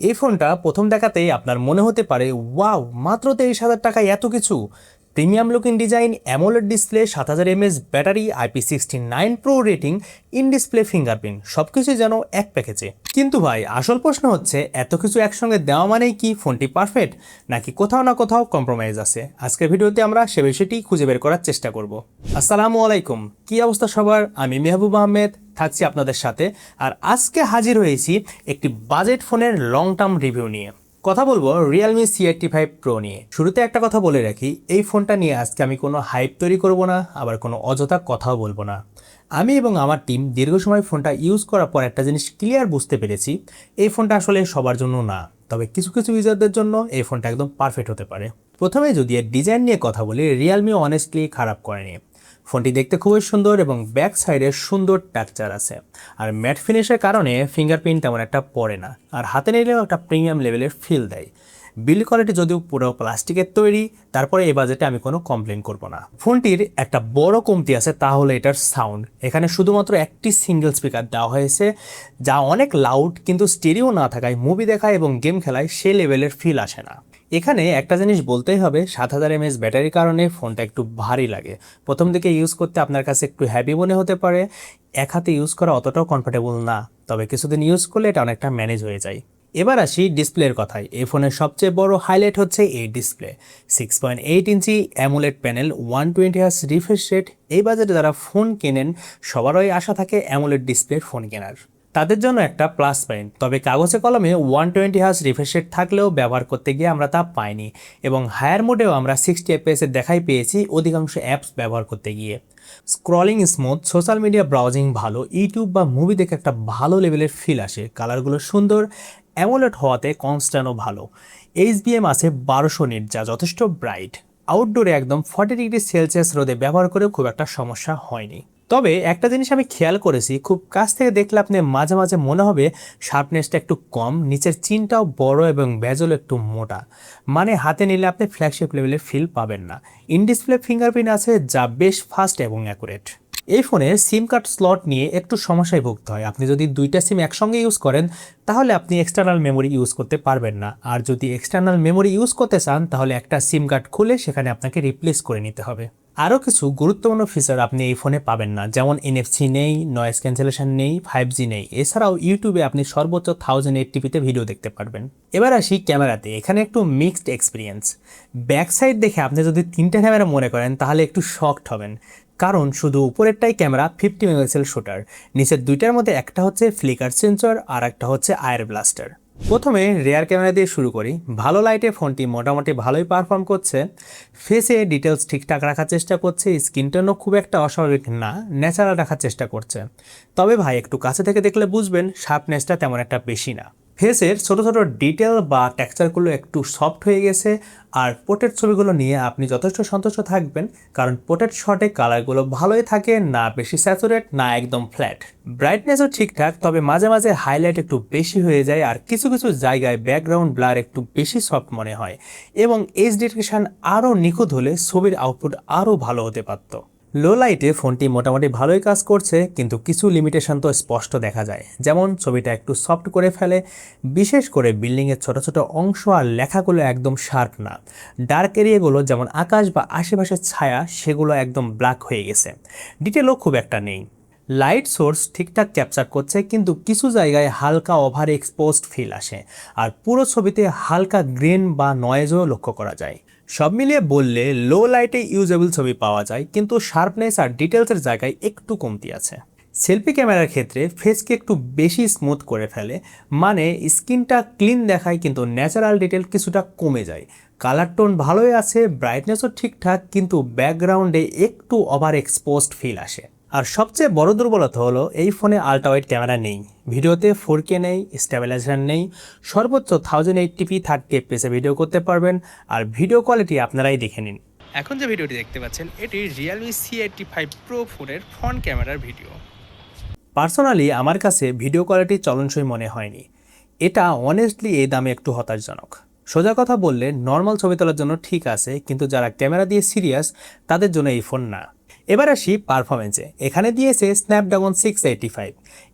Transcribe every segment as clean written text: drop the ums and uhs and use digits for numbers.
এই ফোনটা প্রথম দেখাতেই আপনার মনে হতে পারে ওয়াও, মাত্র 23,000 টাকায় এত কিছু। Premium looking design, AMOLED display, 7000 mAh battery, IP69 pro rating, in display fingerprint, সবকিছু যেন এক প্যাকেজে। কিন্তু ভাই, আসল প্রশ্ন হচ্ছে এত কিছু একসঙ্গে দেওয়া মানেই কি ফোনটি পারফেক্ট, নাকি কোথাও না কোথাও কম্প্রোমাইজ আছে? আজকের ভিডিওতে আমরা সে বিষয়টি খুঁজে বের করার চেষ্টা করব। আসসালামু আলাইকুম, কি অবস্থা সবার? আমি মেহবুব আহমেদ থাকছি আপনাদের সাথে। আর আজকে হাজির হয়েছি একটি বাজেট ফোনের লং টার্ম রিভিউ নিয়ে। কথা বলবো রিয়েলমি C85 প্রো নিয়ে। শুরুতে একটা কথা বলে রাখি, এই ফোনটা নিয়ে আজকে আমি কোনো হাইপ তৈরি করব না, আবার কোনো অযথা কথাও বলবো না। আমি এবং আমার টিম দীর্ঘ সময় ফোনটা ইউজ করার পর একটা জিনিস ক্লিয়ার বুঝতে পেরেছি, এই ফোনটা আসলে সবার জন্য না, তবে কিছু কিছু ইউজারদের জন্য এই ফোনটা একদম পারফেক্ট হতে পারে। প্রথমে যদি এর ডিজাইন নিয়ে কথা বলি, রিয়েলমি অনেস্টলি খারাপ করেনি। ফোনটি দেখতে খুবই সুন্দর এবং ব্যাক সাইডে সুন্দর টেক্সচার আছে। আর ম্যাট ফিনিশের কারণে ফিঙ্গারপ্রিন্ট তেমন একটা পড়ে না, আর হাতে নিলেও একটা প্রিমিয়াম লেভেলের ফিল দেয়। বিল্ড কোয়ালিটি যদিও পুরো প্লাস্টিকের তৈরি, তারপরে এই বাজেটে আমি কোনো কমপ্লেন করব না। ফোনটির একটা বড় কমতি আছে, তা হলো এটার সাউন্ড। এখানে শুধুমাত্র একটি সিঙ্গেল স্পিকার দেওয়া হয়েছে, যা অনেক লাউড, কিন্তু স্টেরিও না থাকায় মুভি দেখায় এবং গেম খেলায় সে লেভেলের ফিল আসে না। এখানে একটা জিনিস বলতেই হবে, 7000 mAh ব্যাটারির কারণে ফোনটা একটু ভারী লাগে। প্রথম দিকে ইউজ করতে আপনার কাছে একটু হ্যাভি মনে হতে পারে, এক হাতে ইউজ করা অতটাও কমফোর্টেবল না, তবে কিছুদিন ইউজ করলে এটা অনেকটা ম্যানেজ হয়ে যায়। এবার আসি ডিসপ্লের কথায়। এই ফোনের সবচেয়ে বড় হাইলাইট হচ্ছে এই ডিসপ্লে। 6.8 ইঞ্চি AMOLED panel, 120 Hz refresh rate. এই বাজেটে যারা ফোন কেনেন সবারই আশা থাকে অ্যামোলেড ডিসপ্লের ফোন কেনার, তাদের জন্য একটা প্লাস পয়েন্ট। তবে কাগজে কলমে 120 Hz রিফ্রেশ রেট থাকলেও ব্যবহার করতে গিয়ে আমরা তা পাইনি, এবং হায়ার মোডেও আমরা 60 FPS দেখাই পেয়েছি অধিকাংশ অ্যাপস ব্যবহার করতে গিয়ে। Scrolling smooth, social media browsing ভালো, ইউটিউব বা মুভি দেখে একটা ভালো লেভেলের ফিল আসে। কালারগুলো সুন্দর, অ্যামোলেড হওয়াতে কনস্ট্যান্টও ভালো। HBM আছে 1200 নিট, যা যথেষ্ট ব্রাইট। আউটডোরে একদম 40°C রোদে ব্যবহার করে খুব একটা সমস্যা হয়নি। তবে একটা জিনিস আমি খেয়াল করেছি, খুব কাছ থেকে দেখলে আপনি মাঝে মাঝে মনে হবে শার্পনেসটা একটু কম, নিচের চিনটাও বড় এবং বেজল একটু মোটা, মানে হাতে নিলে আপনি ফ্ল্যাগশিপ লেভেলের ফিল পাবেন না। ইন ডিসপ্লে ফিঙ্গারপ্রিন্ট আছে, যা বেশ ফাস্ট এবং অ্যাকুরেট। এই ফোনে সিম কার্ড স্লট নিয়ে একটু সমস্যায় ভুগতে হয়। আপনি যদি দুইটা সিম একসঙ্গে ইউজ করেন তাহলে আপনি এক্সটার্নাল মেমোরি ইউজ করতে পারবেন না, আর যদি এক্সটার্নাল মেমোরি ইউজ করতে চান তাহলে একটা সিম কার্ড খুলে সেখানে আপনাকে রিপ্লেস করে নিতে হবে। আরও কিছু গুরুত্বপূর্ণ ফিচার আপনি এই ফোনে পাবেন না, যেমন NFC নেই, নয়েজ ক্যান্সেলেশন নেই, 5G নেই। এছাড়াও ইউটিউবে আপনি সর্বোচ্চ 1080p ভিডিও দেখতে পারবেন। এবার আসি ক্যামেরাতে। এখানে একটু মিক্সড এক্সপিরিয়েন্স। ব্যাক সাইড দেখে আপনি যদি 3টা ক্যামেরা মনে করেন তাহলে একটু শকড হবেন, কারণ শুধু উপরেরটাই ক্যামেরা 50 মেগাপিক্সেল শুটার, নিচের দুইটার মধ্যে একটা হচ্ছে ফ্লিকার সেন্সর আর একটা হচ্ছে আয়ার ব্লাস্টার। প্রথমে রেয়ার ক্যামেরা দিয়ে শুরু করি। ভালো লাইটে ফোনটি মোটামুটি ভালোই পারফর্ম করছে। ফেসে ডিটেলস ঠিকঠাক রাখার চেষ্টা করছে, স্ক্রিন টোনও খুব একটা অস্বাভাবিক না, ন্যাচারাল রাখার চেষ্টা করছে। তবে ভাই, একটু কাছে থেকে দেখলে বুঝবেন শার্পনেসটা তেমন একটা বেশি না। ফেসের ছোট ছোট ডিটেল বা টেক্সচারগুলো একটু সফট হয়ে গেছে। আর পোর্ট্রেট ছবিগুলো নিয়ে আপনি যথেষ্ট সন্তুষ্ট থাকবেন, কারণ পোর্ট্রেট শটে কালারগুলো ভালোই থাকে, না বেশি স্যাচুরেট না একদম ফ্ল্যাট। ব্রাইটনেসও ঠিকঠাক, তবে মাঝে মাঝে হাইলাইট একটু বেশি হয়ে যায়, আর কিছু কিছু জায়গায় ব্যাকগ্রাউন্ড ব্লার একটু বেশি সফট মনে হয়। এবং এজ ডিটেকশন আরও নিখুঁত হলে ছবির আউটপুট আরও ভালো হতে পারত। লো লাইটে ফোনটি মোটামুটি ভালোই কাজ করছে, কিন্তু কিছু লিমিটেশন তো স্পষ্ট দেখা যায়, যেমন ছবিটা একটু সফট করে ফেলে, বিশেষ করে বিল্ডিংয়ের ছোট ছোট অংশ আর লেখাগুলো একদম শার্প না। ডার্ক এরিয়াগুলো যেমন আকাশ বা আশেপাশের ছায়া, সেগুলো একদম ব্ল্যাক হয়ে গেছে। ডিটেলও খুব একটা নেই। লাইট সোর্স ঠিকঠাক ক্যাপচার করছে, কিন্তু কিছু জায়গায় হালকা ওভার এক্সপোজড ফিল আসে, আর পুরো ছবিতে হালকা গ্রেন বা নয়েজও লক্ষ্য করা যায়। সব মিলিয়ে বললে লো লাইটে ইউজেবল ছবি পাওয়া যায়, কিন্তু শার্পনেস আর ডিটেলসের জায়গায় একটু কমতি আছে। সেলফি ক্যামেরার ক্ষেত্রে ফেসকে একটু বেশি স্মুথ করে ফেলে, মানে স্ক্রিনটা ক্লিন দেখায় কিন্তু ন্যাচারাল ডিটেল কিছুটা কমে যায়। কালার টোন ভালোই আছে, ব্রাইটনেসও ঠিকঠাক, কিন্তু ব্যাকগ্রাউন্ডে একটু ওভার এক্সপোজড ফিল আসে। আর সবচেয়ে বড় দুর্বলতা হলো এই ফোনে আল্ট্রা ওয়াইড ক্যামেরা নেই, ভিডিওতে 4K নেই, স্টেবিলাইজেশন নেই। সর্বোচ্চ 1080p 30fps ভিডিও করতে পারবেন, আর ভিডিও কোয়ালিটি আপনারাই দেখে নিন। এখন যে ভিডিওটি দেখতে পাচ্ছেন এটি রিয়েলমি C85 প্রো ফোনের ফ্রন্ট ক্যামেরার ভিডিও। পার্সোনালি আমার কাছে ভিডিও কোয়ালিটি চলনসই মনে হয়নি। এটা অনেস্টলি এই দামে একটু হতাশজনক। সোজা কথা বললে নর্মাল ছবি তোলার জন্য ঠিক আছে, কিন্তু যারা ক্যামেরা দিয়ে সিরিয়াস তাদের জন্য এই ফোন না। এবার আসি পারফরমেন্সে। এখানে দিয়েছে স্ন্যাপড্রাগন 685।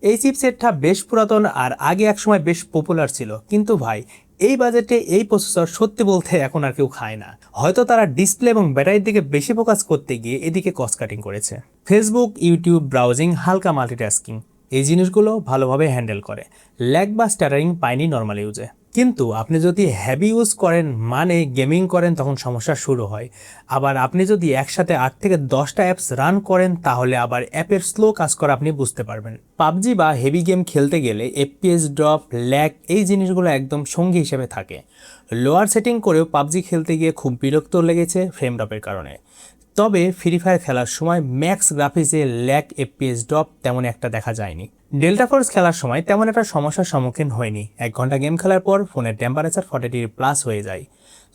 এই চিপসেটটা বেশ পুরাতন আর আগে একসময় বেশ পপুলার ছিল, কিন্তু ভাই এই বাজেটে এই প্রসেসর সত্যি বলতে এখন আর কেউ খায় না। হয়তো তারা ডিসপ্লে এবং ব্যাটারির দিকে বেশি ফোকাস করতে গিয়ে এদিকে কস্ট কাটিং করেছে। ফেসবুক, ইউটিউব ব্রাউজিং, হালকা মাল্টিটাস্কিং এই জিনিসগুলো ভালোভাবে হ্যান্ডেল করে। ল্যাগ বা স্টাটারিং পায়নি নর্মাল ইউজে। কিন্তু আপনি যদি হেভি ইউজ করেন মানে গেমিং করেন তখন সমস্যা শুরু হয়। আবার আপনি যদি একসাথে 8 থেকে 10টা অ্যাপস রান করেন তাহলে আবার অ্যাপের স্লো কাজ করা আপনি বুঝতে পারবেন। পাবজি বা হেভি গেম খেলতে গেলে এফপিএস ড্রপ, ল্যাগ এই জিনিসগুলো একদম সঙ্গী হিসেবে থাকে। লোয়ার সেটিং করেও পাবজি খেলতে গিয়ে খুব বিরক্ত লেগেছে ফ্রেম ড্রপের কারণে। তবে ফ্রি ফায়ার খেলার সময় ম্যাক্স গ্রাফিক্সে ল্যাগ, এফপিএস ড্রপ তেমন একটা দেখা যায়নি। ডেল্টা ফোর্স খেলার সময় তেমন একটা সমস্যার সম্মুখীন হয়নি। 1 ঘন্টা গেম খেলার পর ফোনের টেম্পারেচার 40°+ হয়ে যায়।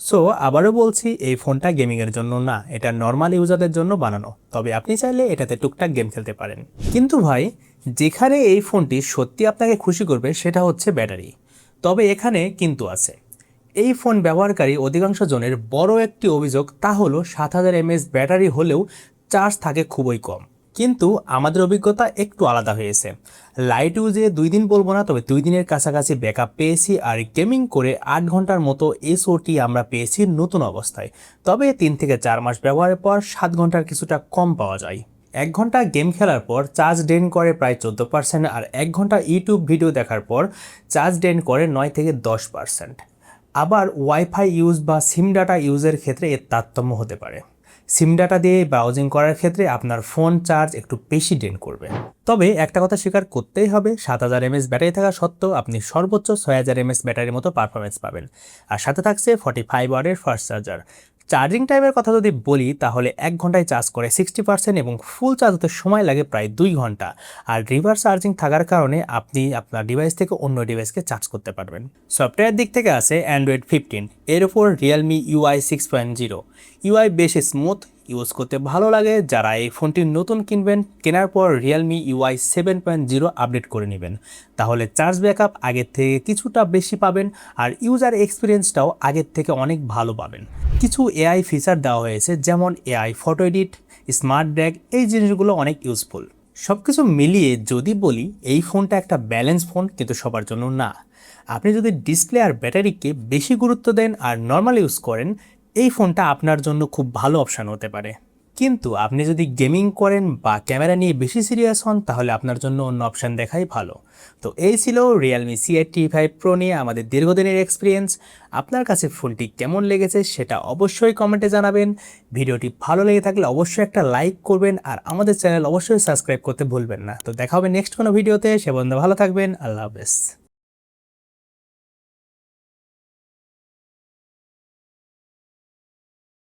সো আবারও বলছি, এই ফোনটা গেমিংয়ের জন্য না, এটা নর্মাল ইউজারদের জন্য বানানো। তবে আপনি চাইলে এটাতে টুকটাক গেম খেলতে পারেন। কিন্তু ভাই, যেখানে এই ফোনটি সত্যি আপনাকে খুশি করবে সেটা হচ্ছে ব্যাটারি। তবে এখানে কিন্তু আছে। এই ফোন ব্যবহারকারী অধিকাংশ জনের বড় একটি অভিযোগ, তা হলো 7000 mAh ব্যাটারি হলেও চার্জ থাকে খুবই কম। কিন্তু আমাদের অভিজ্ঞতা একটু আলাদা হয়েছে। লাইট ইউজে 2 দিন বলবো না, তবে 2 দিনের কাছাকাছি ব্যাকআপ পেয়েছি। আর গেমিং করে 8 ঘন্টার মতো এসওটি আমরা পেয়েছি নতুন অবস্থায়। তবে 3 থেকে 4 মাস ব্যবহারের পর 7 ঘন্টার কিছুটা কম পাওয়া যায়। 1 ঘন্টা গেম খেলার পর চার্জ ড্রেন করে প্রায় 14%, আর 1 ঘন্টা ইউটিউব ভিডিও দেখার পর চার্জ ড্রেন করে 9 থেকে 10%। আবার ওয়াইফাই ইউজ বা সিম ডাটা ইউজের ক্ষেত্রে এর তারতম্য হতে পারে। সিম ডাটা দিয়ে ব্রাউজিং করার ক্ষেত্রে আপনার ফোন চার্জ একটু বেশি ড্রেন করবে। তবে একটা কথা স্বীকার করতেই হবে, 7000 mAh ব্যাটারি থাকা সত্ত্বেও আপনি সর্বোচ্চ 6000 mAh ব্যাটারির মতো পারফরমেন্স পাবেন। আর সাথে থাকছে 45 ওয়াটের ফাস্ট চার্জার। চার্জিং টাইমের কথা যদি বলি তাহলে 1 ঘন্টায় চার্জ করে 60% এবং ফুল চার্জ হতে সময় লাগে প্রায় 2 ঘন্টা। আর রিভার্স চার্জিং থাকার কারণে আপনি আপনার ডিভাইস থেকে অন্য ডিভাইসকে চার্জ করতে পারবেন। সফটওয়্যার দিক থেকে আছে অ্যান্ড্রয়েড 15, এর ওপর রিয়েলমি UI 6.0। UI বেশ স্মুথ, ইউজ করতে ভালো লাগে। যারা এই ফোনটি নতুন কিনবেন, কেনার পর রিয়েলমি UI 7.0 আপডেট করে নেবেন, তাহলে চার্জ ব্যাকআপ আগের থেকে কিছুটা বেশি পাবেন আর ইউজার এক্সপিরিয়েন্সটাও আগের থেকে অনেক ভালো পাবেন। কিছু এআই ফিচার দেওয়া হয়েছে, যেমন AI photo edit, smart drag, এই জিনিসগুলো অনেক ইউজফুল। সব কিছু মিলিয়ে যদি বলি, এই ফোনটা একটা ব্যালেন্স ফোন, কিন্তু সবার জন্য না। আপনি যদি ডিসপ্লে আর ব্যাটারিকে বেশি গুরুত্ব দেন আর নর্মাল ইউজ করেন, এই ফোনটা আপনার জন্য খুব ভালো অপশান হতে পারে। কিন্তু আপনি যদি গেমিং করেন বা ক্যামেরা নিয়ে বেশি সিরিয়াস হন, তাহলে আপনার জন্য অন্য অপশান দেখাই ভালো। তো এই ছিল রিয়েলমি C85 Pro নিয়ে আমাদের দীর্ঘদিনের এক্সপিরিয়েন্স। আপনার কাছে ফোনটি কেমন লেগেছে সেটা অবশ্যই কমেন্টে জানাবেন। ভিডিওটি ভালো লেগে থাকলে অবশ্যই একটা লাইক করবেন আর আমাদের চ্যানেল অবশ্যই সাবস্ক্রাইব করতে ভুলবেন না। তো দেখা হবে নেক্সট কোনো ভিডিওতে। সে পর্যন্ত ভালো থাকবেন। আল্লাহ হাফেজ।